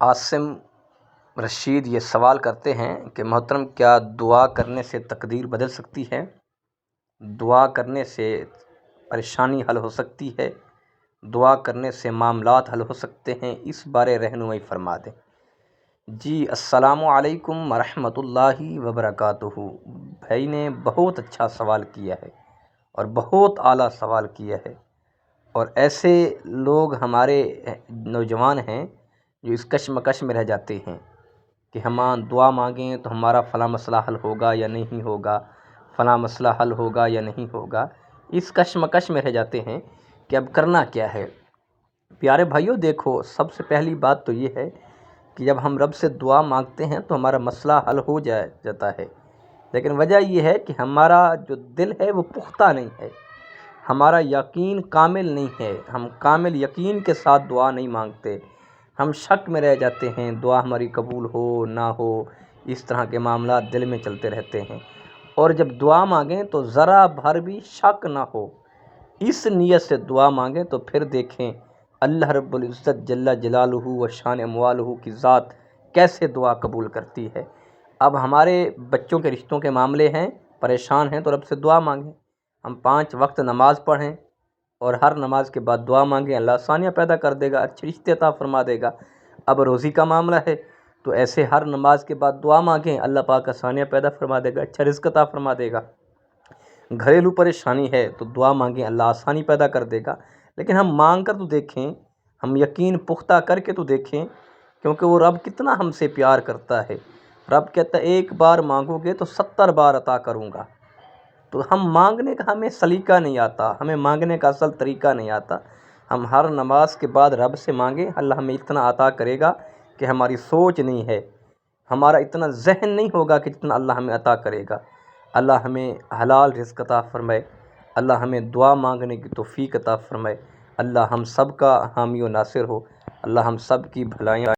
عاصم رشید یہ سوال کرتے ہیں کہ محترم کیا دعا کرنے سے تقدیر بدل سکتی ہے؟ دعا کرنے سے پریشانی حل ہو سکتی ہے؟ دعا کرنے سے معاملات حل ہو سکتے ہیں؟ اس بارے رہنمائی فرما دیں۔ جی السلام علیکم ورحمۃ اللہ وبرکاتہ۔ بھائی نے بہت اچھا سوال کیا ہے اور بہت اعلیٰ سوال کیا ہے، اور ایسے لوگ ہمارے نوجوان ہیں جو اس کشمکش میں رہ جاتے ہیں کہ ہم دعا مانگیں تو ہمارا فلاں مسئلہ حل ہوگا یا نہیں ہوگا، فلاں مسئلہ حل ہوگا یا نہیں ہوگا، اس کشمکش میں رہ جاتے ہیں کہ اب کرنا کیا ہے۔ پیارے بھائیوں دیکھو، سب سے پہلی بات تو یہ ہے کہ جب ہم رب سے دعا مانگتے ہیں تو ہمارا مسئلہ حل ہو جاتا ہے، لیکن وجہ یہ ہے کہ ہمارا جو دل ہے وہ پختہ نہیں ہے، ہمارا یقین کامل نہیں ہے، ہم کامل یقین کے ساتھ دعا نہیں مانگتے، ہم شک میں رہ جاتے ہیں، دعا ہماری قبول ہو نہ ہو، اس طرح کے معاملات دل میں چلتے رہتے ہیں۔ اور جب دعا مانگیں تو ذرا بھر بھی شک نہ ہو، اس نیت سے دعا مانگیں تو پھر دیکھیں اللہ رب العزت جل جلالہ و شان اموالہ کی ذات کیسے دعا قبول کرتی ہے۔ اب ہمارے بچوں کے رشتوں کے معاملے ہیں، پریشان ہیں، تو رب سے دعا مانگیں، ہم 5 وقت نماز پڑھیں اور ہر نماز کے بعد دعا مانگیں، اللہ آسانیاں پیدا کر دے گا، اچھے رشتے عطا فرما دے گا۔ اب روزی کا معاملہ ہے تو ایسے ہر نماز کے بعد دعا مانگیں، اللہ پاک آسانیاں پیدا فرما دے گا، اچھا رزق عطا فرما دے گا۔ گھریلو پریشانی ہے تو دعا مانگیں، اللہ آسانی پیدا کر دے گا۔ لیکن ہم مانگ کر تو دیکھیں، ہم یقین پختہ کر کے تو دیکھیں، کیونکہ وہ رب کتنا ہم سے پیار کرتا ہے۔ رب کہتا ہے 1 بار مانگو گے تو 70 بار عطا کروں گا۔ تو ہم مانگنے کا ہمیں سلیقہ نہیں آتا، ہمیں مانگنے کا اصل طریقہ نہیں آتا۔ ہم ہر نماز کے بعد رب سے مانگیں، اللہ ہمیں اتنا عطا کرے گا کہ ہماری سوچ نہیں ہے، ہمارا اتنا ذہن نہیں ہوگا کہ جتنا اللہ ہمیں عطا کرے گا۔ اللہ ہمیں حلال رزق عطا فرمائے، اللہ ہمیں دعا مانگنے کی توفیق عطا فرمائے، اللہ ہم سب کا حامی و ناصر ہو، اللہ ہم سب کی بھلائیاں